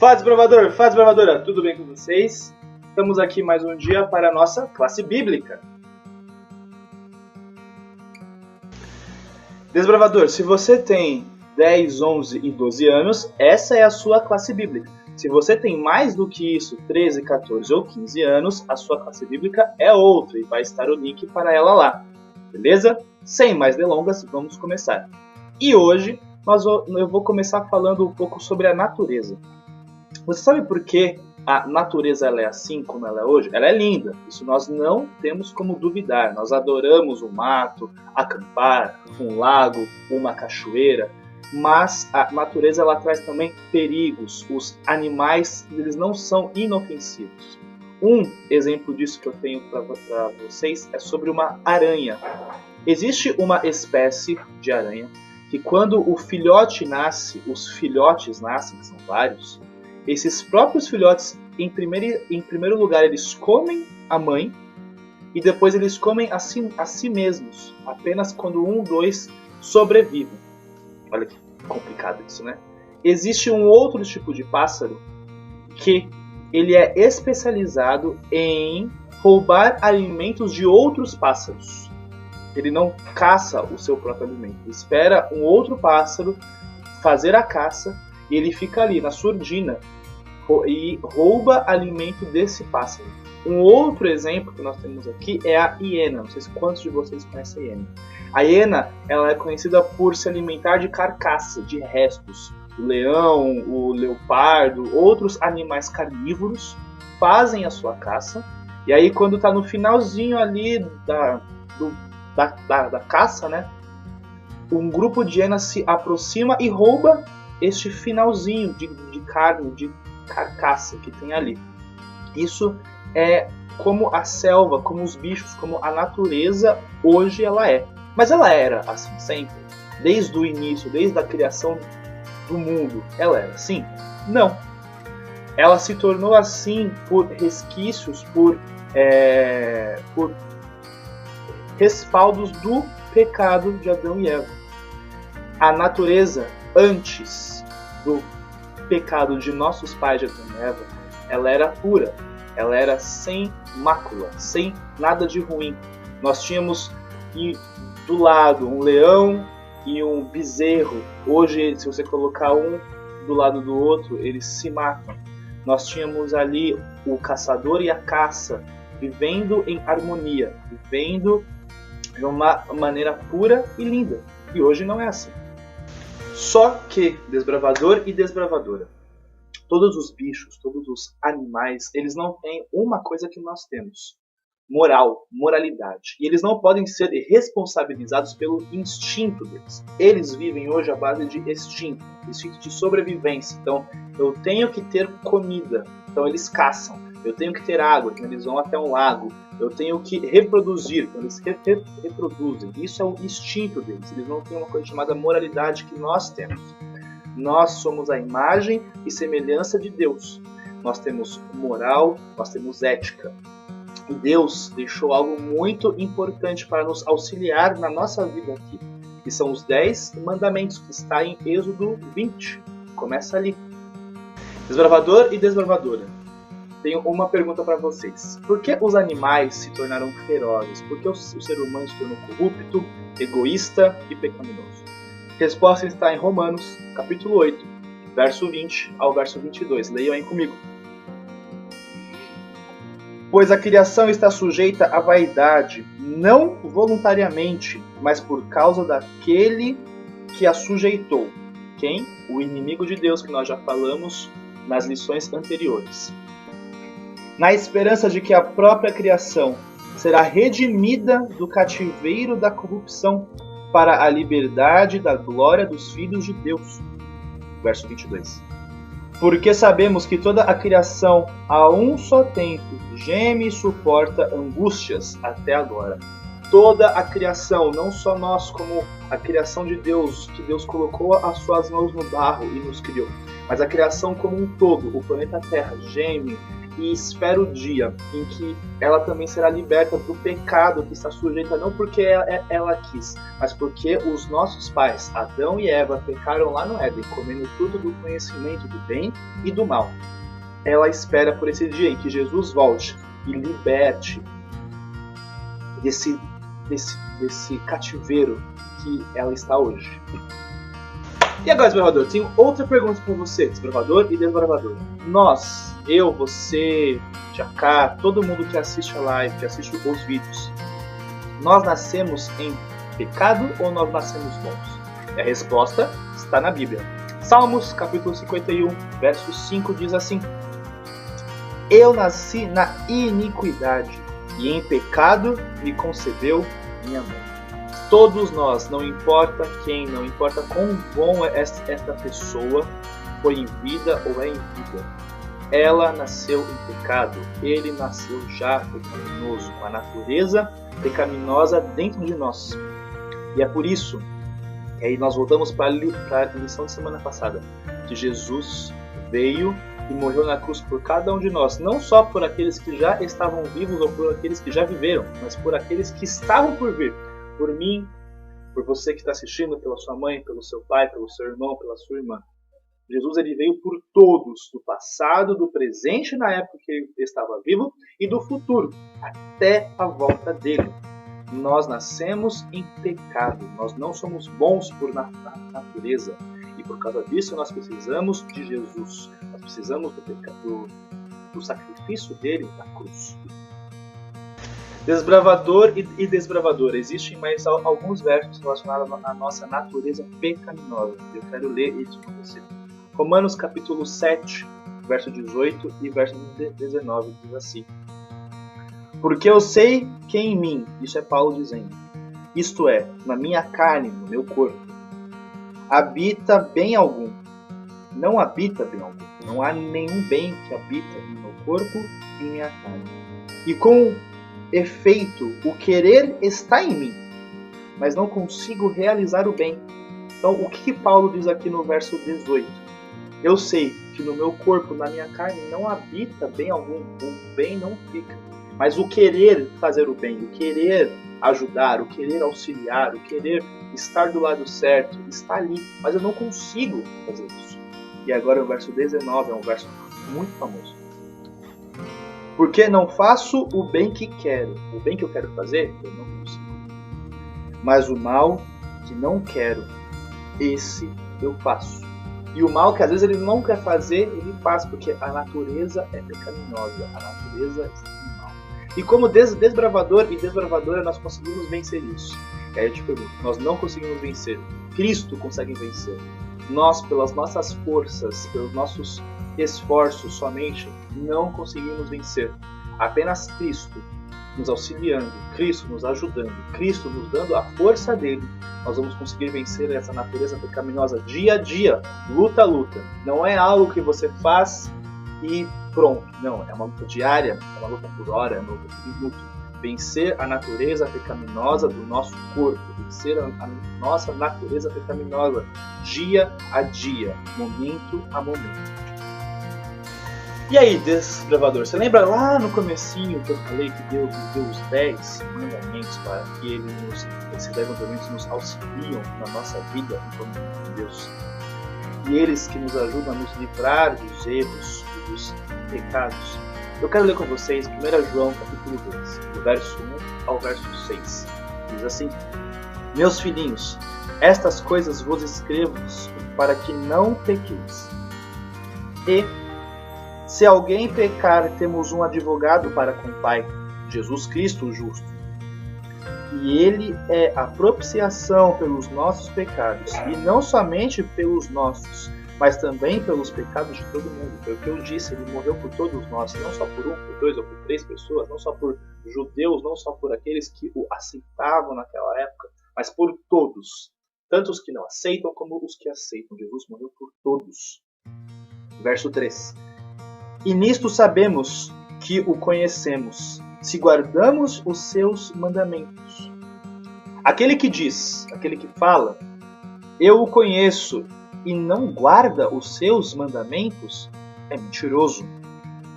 Fala desbravador, fala desbravadora, tudo bem com vocês? Estamos aqui mais um dia para a nossa classe bíblica. Desbravador, se você tem 10, 11 e 12 anos, essa é a sua classe bíblica. Se você tem mais do que isso, 13, 14 ou 15 anos, a sua classe bíblica é outra e vai estar o link para ela lá. Beleza? Sem mais delongas, vamos começar. E hoje eu vou começar falando um pouco sobre a natureza. Você sabe por que a natureza ela é assim como ela é hoje? Ela é linda, isso nós não temos como duvidar. Nós adoramos o mato, acampar, um lago, uma cachoeira, mas a natureza ela traz também perigos. Os animais eles não são inofensivos. Um exemplo disso que eu tenho para vocês é sobre uma aranha. Existe uma espécie de aranha que quando o filhote nasce, os filhotes nascem, que são vários, esses próprios filhotes, em primeiro lugar, eles comem a mãe e depois eles comem a si mesmos, apenas quando 1, 2 sobrevivem. Olha que complicado isso, né? Existe um outro tipo de pássaro que ele é especializado em roubar alimentos de outros pássaros. Ele não caça o seu próprio alimento, ele espera um outro pássaro fazer a caça e ele fica ali na surdina e rouba alimento desse pássaro. Um outro exemplo que nós temos aqui é a hiena. Não sei se quantos de vocês conhecem a hiena. A hiena ela é conhecida por se alimentar de carcaça, de restos. O leão, o leopardo, outros animais carnívoros fazem a sua caça. E aí quando está no finalzinho ali da caça, né, um grupo de hienas se aproxima e rouba este finalzinho de carne, de carcaça que tem ali. Isso é como a selva, como os bichos, como a natureza hoje ela é. Mas ela era assim sempre? Desde o início, desde a criação do mundo, ela era assim? Não. Ela se tornou assim por resquícios, por respaldos do pecado de Adão e Eva. A natureza antes do pecado de nossos pais de Adão e Eva, ela era pura, ela era sem mácula, sem nada de ruim. Nós tínhamos do lado um leão e um bezerro. Hoje, se você colocar um do lado do outro, eles se matam. Nós tínhamos ali o caçador e a caça, vivendo em harmonia, vivendo de uma maneira pura e linda. E hoje não é assim. Só que, desbravador e desbravadora, todos os bichos, todos os animais, eles não têm uma coisa que nós temos: moralidade. E eles não podem ser responsabilizados pelo instinto deles. Eles vivem hoje à base de instinto de sobrevivência. Então, eu tenho que ter comida, então eles caçam. Eu tenho que ter água, então eles vão até um lago. Eu tenho que reproduzir, então eles reproduzem. Isso é o instinto deles. Eles não têm uma coisa chamada moralidade que nós temos. Nós somos a imagem e semelhança de Deus. Nós temos moral, nós temos ética. E Deus deixou algo muito importante para nos auxiliar na nossa vida aqui, que são os 10 mandamentos, que está em Êxodo 20. Começa ali. Desbravador e desbravadora, tenho uma pergunta para vocês. Por que os animais se tornaram ferozes? Por que o ser humano se tornou corrupto, egoísta e pecaminoso? A resposta está em Romanos, capítulo 8, verso 20 ao verso 22. Leiam aí comigo. Pois a criação está sujeita à vaidade, não voluntariamente, mas por causa daquele que a sujeitou. Quem? O inimigo de Deus, que nós já falamos nas lições anteriores. Na esperança de que a própria criação será redimida do cativeiro da corrupção para a liberdade da glória dos filhos de Deus. Verso 22. Porque sabemos que toda a criação, a um só tempo, geme e suporta angústias até agora. Toda a criação, não só nós, como a criação de Deus, que Deus colocou as suas mãos no barro e nos criou, mas a criação como um todo, o planeta Terra, geme, e espera o dia em que ela também será liberta do pecado que está sujeita, não porque ela quis, mas porque os nossos pais, Adão e Eva, pecaram lá no Éden, comendo tudo do conhecimento do bem e do mal. Ela espera por esse dia em que Jesus volte e liberte desse cativeiro que ela está hoje. E agora, desbravador, tenho outra pergunta para você, desbravador e desbravador. Nós, eu, você, Jacá, todo mundo que assiste a live, que assiste os vídeos, nós nascemos em pecado ou nós nascemos bons? E a resposta está na Bíblia. Salmos, capítulo 51, verso 5 diz assim: Eu nasci na iniquidade e em pecado me concebeu minha mãe. Todos nós, não importa quem, não importa quão bom esta pessoa foi em vida ou é em vida, ela nasceu em pecado, ele nasceu já pecaminoso, com a natureza pecaminosa dentro de nós. E é por isso, e aí nós voltamos para a lição de semana passada, que Jesus veio e morreu na cruz por cada um de nós, não só por aqueles que já estavam vivos ou por aqueles que já viveram, mas por aqueles que estavam por vir. Por mim, por você que está assistindo, pela sua mãe, pelo seu pai, pelo seu irmão, pela sua irmã. Jesus ele veio por todos, do passado, do presente na época que ele estava vivo e do futuro, até a volta dele. Nós nascemos em pecado, nós não somos bons por natureza e por causa disso nós precisamos de Jesus, nós precisamos do sacrifício dele na cruz. Desbravador e desbravadora. Existem mais alguns versos relacionados à nossa natureza pecaminosa. Eu quero ler isso para você. Romanos capítulo 7, verso 18 e verso 19 diz assim: Porque eu sei que em mim, isso é Paulo dizendo, isto é, na minha carne, no meu corpo, habita bem algum. Não habita bem algum. Não há nenhum bem que habita em meu corpo e em minha carne. E com efeito, o querer está em mim, mas não consigo realizar o bem. Então, o que Paulo diz aqui no verso 18? Eu sei que no meu corpo, na minha carne, não habita bem algum, o bem não fica. Mas o querer fazer o bem, o querer ajudar, o querer auxiliar, o querer estar do lado certo, está ali, mas eu não consigo fazer isso. E agora o verso 19 é um verso muito famoso. Porque não faço o bem que quero. O bem que eu quero fazer, eu não consigo. Mas o mal que não quero, esse eu faço. E o mal que às vezes ele não quer fazer, ele faz, porque a natureza é pecaminosa. A natureza está no mal. E como desbravador e desbravadora, nós conseguimos vencer isso. E aí eu te pergunto, nós não conseguimos vencer. Cristo consegue vencer. Nós, pelas nossas forças, pelos nossos esforços somente, não conseguimos vencer. Apenas Cristo nos auxiliando, Cristo nos ajudando, Cristo nos dando a força dele, nós vamos conseguir vencer essa natureza pecaminosa dia a dia, luta a luta. Não é algo que você faz e pronto. Não, é uma luta diária, é uma luta por hora, é uma luta por minuto. Vencer a natureza pecaminosa do nosso corpo, vencer a nossa natureza pecaminosa dia a dia, momento a momento. E aí, desbravador, você lembra lá no comecinho que eu falei que Deus nos deu os 10 mandamentos para que esses 10 mandamentos nos auxiliam na nossa vida em comunhão com Deus? E eles que nos ajudam a nos livrar dos erros e dos pecados. Eu quero ler com vocês 1 João capítulo 2, do verso 1 ao verso 6. Diz assim: Meus filhinhos, estas coisas vos escrevo para que não pequeis. E se alguém pecar, temos um advogado para com o Pai, Jesus Cristo o justo. E ele é a propiciação pelos nossos pecados, e não somente pelos nossos, mas também pelos pecados de todo mundo. Foi o que eu disse, ele morreu por todos nós, não só por um, por dois ou por três pessoas, não só por judeus, não só por aqueles que o aceitavam naquela época, mas por todos. Tanto os que não aceitam como os que aceitam. Jesus morreu por todos. Verso 3. E nisto sabemos que o conhecemos, se guardamos os seus mandamentos. Aquele que diz, aquele que fala, eu o conheço, e não guarda os seus mandamentos, é mentiroso.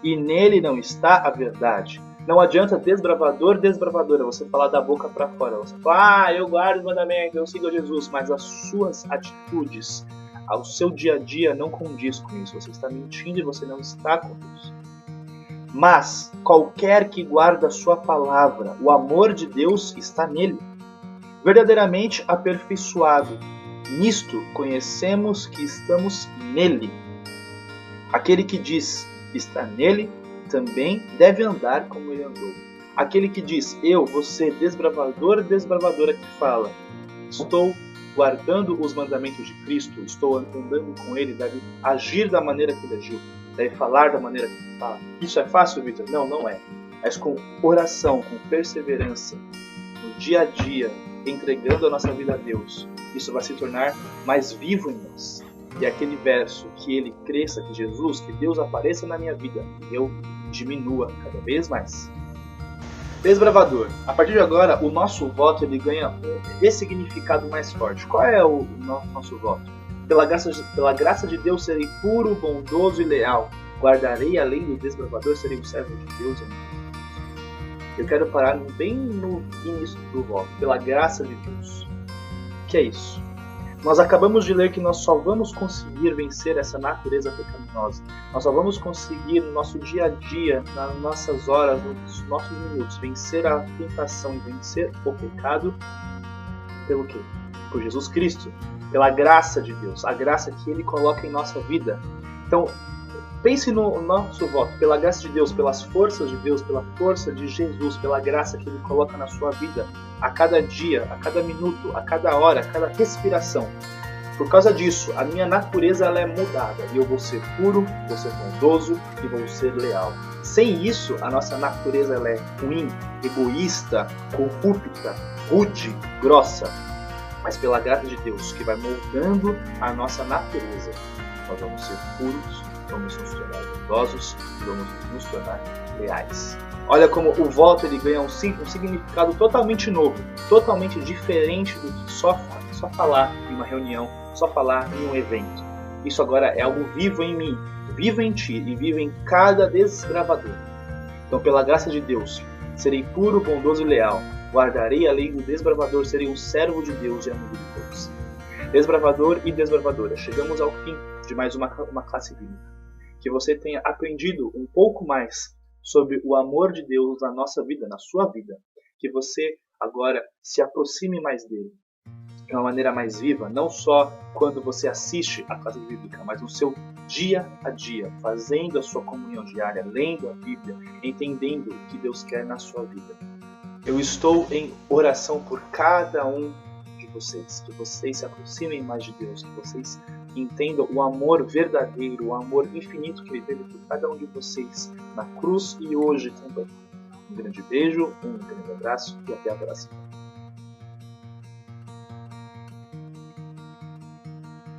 e nele não está a verdade. Não adianta desbravadora, você falar da boca para fora. Você fala, eu guardo os mandamentos, eu sigo Jesus, mas as suas atitudes, o seu dia a dia não condiz com isso. Você está mentindo e você não está com Deus. Mas qualquer que guarda a sua palavra, o amor de Deus está nele, verdadeiramente aperfeiçoado. Nisto conhecemos que estamos nele. Aquele que diz que está nele, também deve andar como ele andou. Aquele que diz, eu, você, desbravadora que fala, estou guardando os mandamentos de Cristo, estou andando com ele, deve agir da maneira que ele agiu, deve falar da maneira que ele fala. Isso é fácil, Vitor? Não, não é. Mas com oração, com perseverança, no dia a dia, entregando a nossa vida a Deus, isso vai se tornar mais vivo em nós. E aquele verso, que ele cresça, que Jesus, que Deus apareça na minha vida e eu diminua cada vez mais. Desbravador. A partir de agora, o nosso voto ele ganha um ressignificado mais forte. Qual é o nosso voto? Pela graça de Deus serei puro, bondoso e leal. Guardarei a lei do desbravador, serei um servo de Deus. Eu quero parar bem no início do voto. Pela graça de Deus. O que é isso? Nós acabamos de ler que nós só vamos conseguir vencer essa natureza pecaminosa. Nós só vamos conseguir no nosso dia a dia, nas nossas horas, nos nossos minutos, vencer a tentação e vencer o pecado pelo quê? Por Jesus Cristo, pela graça de Deus, a graça que Ele coloca em nossa vida. Então, pense no nosso voto, pela graça de Deus, pelas forças de Deus, pela força de Jesus, pela graça que Ele coloca na sua vida, a cada dia, a cada minuto, a cada hora, a cada respiração. Por causa disso, a minha natureza ela é mudada e eu vou ser puro, vou ser bondoso e vou ser leal. Sem isso, a nossa natureza ela é ruim, egoísta, corrupta, rude, grossa. Mas pela graça de Deus, que vai moldando a nossa natureza, nós vamos ser puros, vamos nos tornar bondosos e vamos nos tornar leais. Olha como o voto ele ganha um significado totalmente novo, totalmente diferente do que só falar em uma reunião, só falar em um evento. Isso agora é algo vivo em mim, vivo em ti e vivo em cada desbravador. Então, pela graça de Deus, serei puro, bondoso e leal. Guardarei a lei do desbravador, serei um servo de Deus e amigo de todos. Desbravador e desbravadora, chegamos ao fim de mais uma classe bíblica. Que você tenha aprendido um pouco mais sobre o amor de Deus na nossa vida, na sua vida. Que você agora se aproxime mais dele de uma maneira mais viva, não só quando você assiste a classe bíblica, mas no seu dia a dia, fazendo a sua comunhão diária, lendo a Bíblia, entendendo o que Deus quer na sua vida. Eu estou em oração por cada um de vocês, que vocês se aproximem mais de Deus, que vocês entendam o amor verdadeiro, o amor infinito que Ele teve por cada um de vocês na cruz e hoje também. Um grande beijo, um grande abraço e até a próxima.